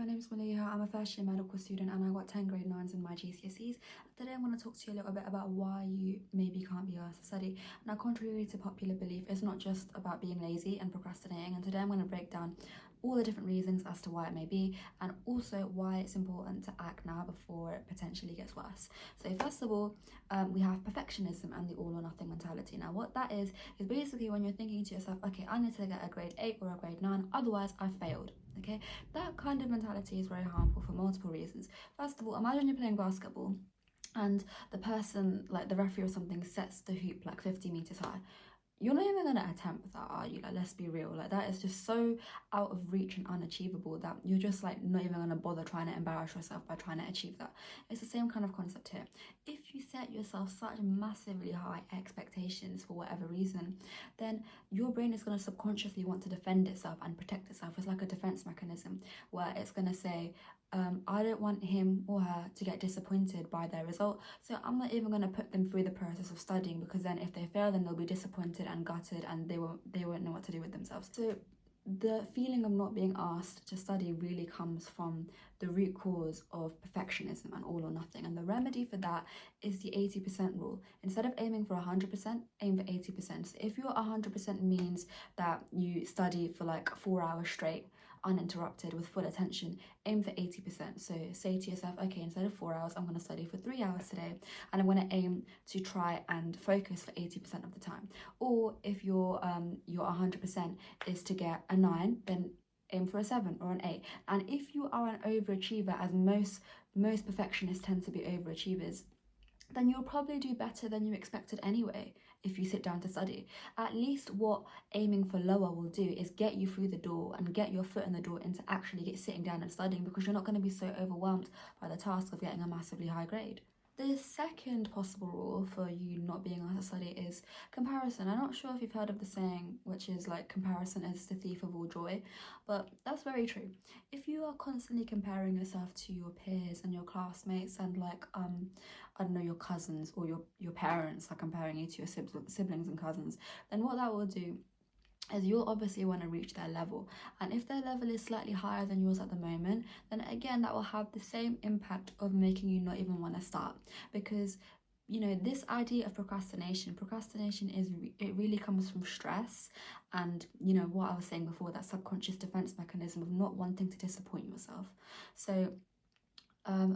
name's Malia. I'm a first year medical student and I got 10 grade 9s in my GCSEs. Today I'm going to talk to you a little bit about why you maybe can't be asked to study. Now, contrary to popular belief, it's not just about being lazy and procrastinating, and today I'm going to break down all the different reasons as to why it may be, and also why it's important to act now before it potentially gets worse. So first of all, we have perfectionism and the all or nothing mentality. Now what that is basically when you're thinking to yourself, okay, I need to get a grade 8 or a grade 9, otherwise I've failed. Okay, that kind of mentality is very harmful for multiple reasons. First of all, imagine you're playing basketball and the person, like the referee or something, sets the hoop like 50 meters high. You're not even gonna attempt that, are you? Like, let's be real, like that is just so out of reach and unachievable that you're just like not even gonna bother trying to embarrass yourself by trying to achieve that. It's the same kind of concept here. If you set yourself such massively high expectations for whatever reason, then your brain is gonna subconsciously want to defend itself and protect itself. It's like a defense mechanism where it's gonna say, I don't want him or her to get disappointed by their result, so I'm not even going to put them through the process of studying, because then if they fail, then they'll be disappointed and gutted and they won't know what to do with themselves. So the feeling of not being asked to study really comes from the root cause of perfectionism and all or nothing, and the remedy for that is the 80% rule. Instead of aiming for 100%, aim for 80%. So if your 100% means that you study for like 4 hours straight uninterrupted with full attention, aim for 80%. So say to yourself, okay, instead of 4 hours, I'm going to study for 3 hours today, and I'm going to aim to try and focus for 80% of the time. Or if your 100% is to get a 9, then aim for a 7 or an 8. And if you are an overachiever, as most perfectionists tend to be overachievers, then you'll probably do better than you expected anyway if you sit down to study. At least what aiming for lower will do is get you through the door and get your foot in the door into actually sitting down and studying, because you're not going to be so overwhelmed by the task of getting a massively high grade. The second possible rule for you not being asked to study is comparison. I'm not sure if you've heard of the saying, which is like comparison is the thief of all joy, but that's very true. If you are constantly comparing yourself to your peers and your classmates and like I don't know, your cousins or your parents are comparing you to your siblings and cousins, then what that will do is you'll obviously want to reach their level, and if their level is slightly higher than yours at the moment, then again that will have the same impact of making you not even want to start. Because you know, this idea of procrastination is it really comes from stress and, you know, what I was saying before, that subconscious defense mechanism of not wanting to disappoint yourself. So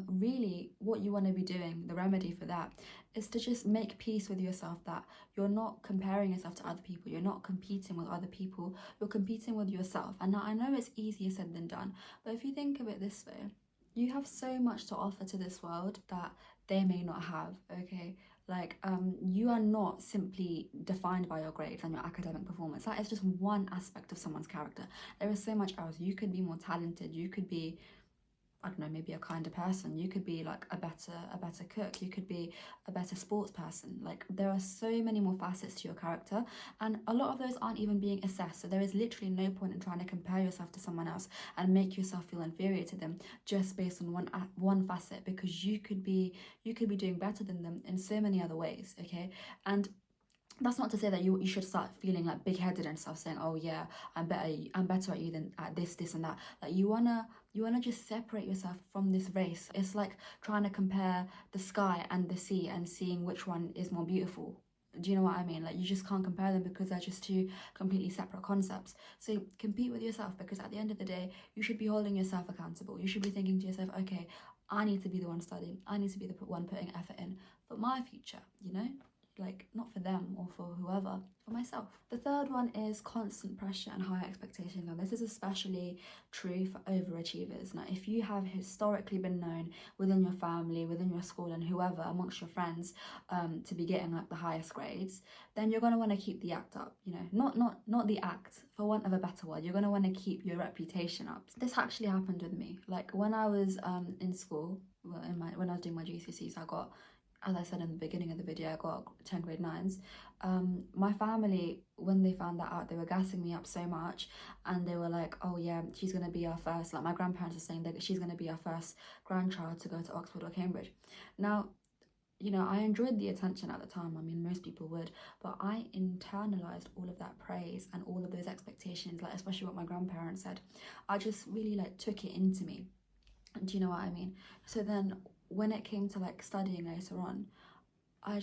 really what you want to be doing, the remedy for that, is to just make peace with yourself, that you're not comparing yourself to other people, you're not competing with other people, you're competing with yourself. And now I know it's easier said than done, but if you think of it this way, you have so much to offer to this world that they may not have, okay? Like you are not simply defined by your grades and your academic performance. That is just one aspect of someone's character. There is so much else. You could be more talented, you could be, I don't know, maybe a kinder person, you could be like a better cook, you could be a better sports person. Like there are so many more facets to your character, and a lot of those aren't even being assessed. So there is literally no point in trying to compare yourself to someone else and make yourself feel inferior to them just based on one facet, because you could be doing better than them in so many other ways, okay? And that's not to say that you should start feeling like big-headed and stuff, saying, oh yeah, I'm better at you than at this and that. Like you wanna just separate yourself from this race. It's like trying to compare the sky and the sea and seeing which one is more beautiful. Do you know what I mean? Like you just can't compare them because they're just two completely separate concepts. So compete with yourself, because at the end of the day, you should be holding yourself accountable. You should be thinking to yourself, okay, I need to be the one studying, I need to be the one putting effort in for my future, you know? Like not for them or for whoever, for myself. The third one is constant pressure and high expectations. Now this is especially true for overachievers. Now if you have historically been known within your family, within your school and whoever amongst your friends to be getting like the highest grades, then you're going to want to keep the act up, you know, not the act, for want of a better word. You're going to want to keep your reputation up. This actually happened with me. Like when I was in school, well, when I was doing my GCSEs, I got, as I said in the beginning of the video, I got 10 grade 9s. My family, when they found that out, they were gassing me up so much, and they were like, oh yeah, she's going to be our first, like my grandparents are saying that she's going to be our first grandchild to go to Oxford or Cambridge. Now, you know, I enjoyed the attention at the time. I mean, most people would, but I internalized all of that praise and all of those expectations, like especially what my grandparents said. I just really like took it into me. Do you know what I mean? So then when it came to like studying later on, I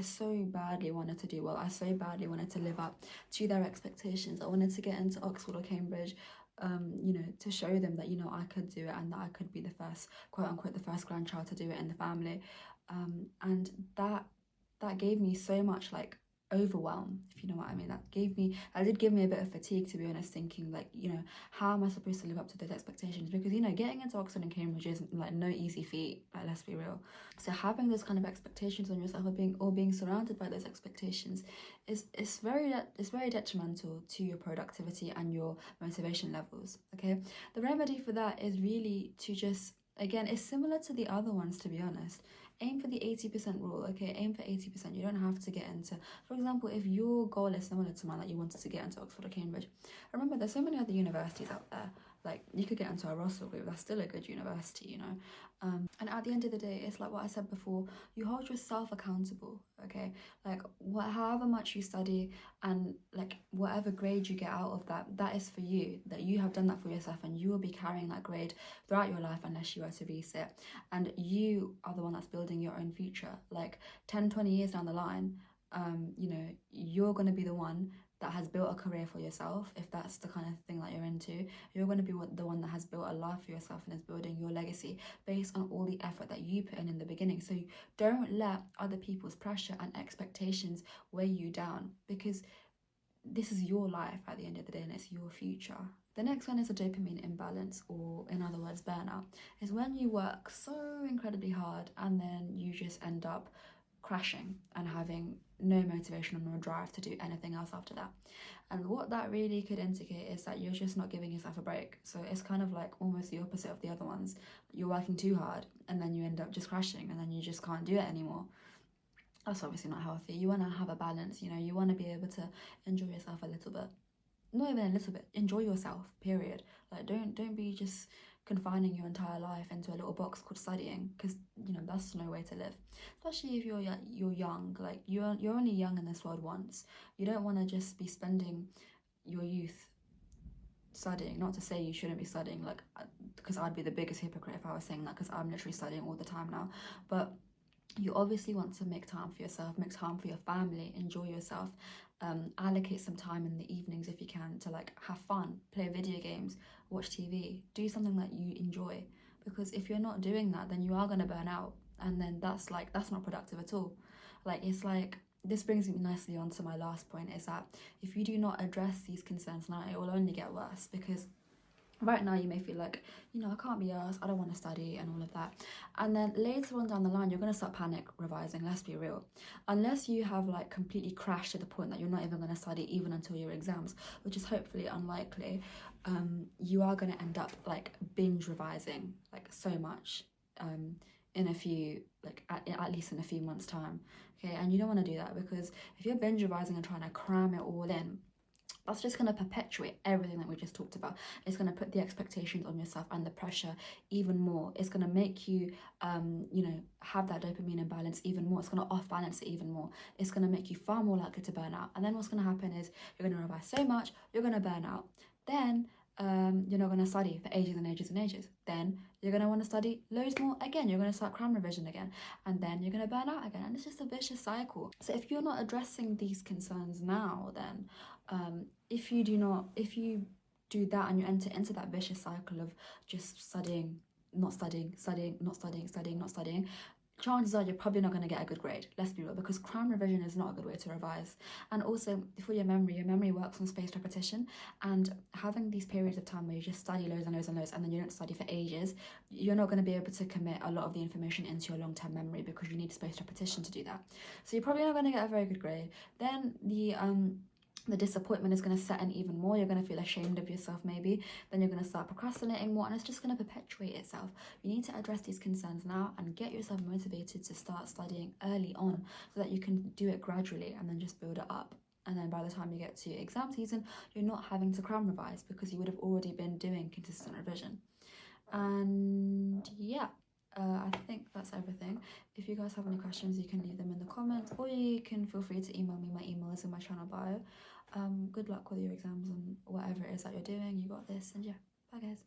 so badly wanted to do well. I so badly wanted to live up to their expectations. I wanted to get into Oxford or Cambridge, to show them that, I could do it and that I could be the first, quote unquote, the first grandchild to do it in the family. And that gave me so much like overwhelm, if you know what I mean. That did give me a bit of fatigue, to be honest, thinking like, how am I supposed to live up to those expectations? Because, getting into Oxford and Cambridge is like no easy feat, like let's be real. So having those kind of expectations on yourself, or being surrounded by those expectations, is very detrimental to your productivity and your motivation levels. Okay, the remedy for that is really to just, again, it's similar to the other ones, to be honest. Aim for the 80% rule. Okay, aim for 80%. You don't have to get into, for example, if your goal is similar to mine, that you wanted to get into Oxford or Cambridge, remember there's so many other universities out there. Like, you could get into a Russell Group, that's still a good university, and at the end of the day, it's like what I said before, you hold yourself accountable. Okay, like however much you study, and like whatever grade you get out of that, that is for you, that you have done that for yourself, and you will be carrying that grade throughout your life unless you were to resit. And you are the one that's building your own future. Like 10-20 years down the line, you're going to be the one that has built a career for yourself. If that's the kind of thing that you're into, you're going to be the one that has built a life for yourself and is building your legacy based on all the effort that you put in the beginning. So don't let other people's pressure and expectations weigh you down, because this is your life at the end of the day, and it's your future. The next one is a dopamine imbalance, or in other words, burnout. Is when you work so incredibly hard and then you just end up crashing and having no motivation or no drive to do anything else after that. And what that really could indicate is that you're just not giving yourself a break. So it's kind of like almost the opposite of the other ones. You're working too hard and then you end up just crashing, and then you just can't do it anymore. That's obviously not healthy. You want to have a balance, you want to be able to enjoy yourself a little bit. Not even a little bit, enjoy yourself, period. Like, don't be just confining your entire life into a little box called studying, because that's no way to live. Especially if you're young. Like, you're only young in this world once. You don't want to just be spending your youth studying. Not to say you shouldn't be studying, like, because I'd be the biggest hypocrite if I was saying that, because I'm literally studying all the time now. But you obviously want to make time for yourself, make time for your family, enjoy yourself. Allocate some time in the evenings if you can to like have fun, play video games, watch TV, do something that you enjoy. Because if you're not doing that, then you are going to burn out, and then that's not productive at all. Like, it's like, this brings me nicely on to my last point, is that if you do not address these concerns now, it will only get worse. Because right now you may feel like, I can't be arsed, I don't want to study and all of that. And then later on down the line, you're going to start panic revising, let's be real. Unless you have like completely crashed to the point that you're not even going to study even until your exams, which is hopefully unlikely, you are going to end up like binge revising like so much in a few, like at least in a few months' time. Okay, and you don't want to do that, because if you're binge revising and trying to cram it all in, that's just going to perpetuate everything that we just talked about. It's going to put the expectations on yourself and the pressure even more. It's going to make you, have that dopamine imbalance even more. It's going to off balance it even more. It's going to make you far more likely to burn out. And then what's going to happen is you're going to revise so much, you're going to burn out. Then you're not going to study for ages and ages and ages. Then you're going to want to study loads more again. You're going to start cram revision again, and then you're going to burn out again, and it's just a vicious cycle. So if you're not addressing these concerns now, then if you do that and you enter into that vicious cycle of just studying, not studying, studying, not studying, studying, not studying, chances are you're probably not going to get a good grade, let's be real, because cram revision is not a good way to revise. And also for your memory works on spaced repetition, and having these periods of time where you just study loads and loads and loads and then you don't study for ages, you're not going to be able to commit a lot of the information into your long-term memory, because you need spaced repetition to do that. So you're probably not going to get a very good grade. Then the disappointment is going to set in even more. You're going to feel ashamed of yourself maybe. Then you're going to start procrastinating more, and it's just going to perpetuate itself. You need to address these concerns now and get yourself motivated to start studying early on, so that you can do it gradually and then just build it up. And then by the time you get to exam season, you're not having to cram revise, because you would have already been doing consistent revision. And yeah, I think that's everything. If you guys have any questions, you can leave them in the comments, or you can feel free to email me. My email is in my channel bio. Good luck with your exams and whatever it is that you're doing. You got this, and yeah, bye guys.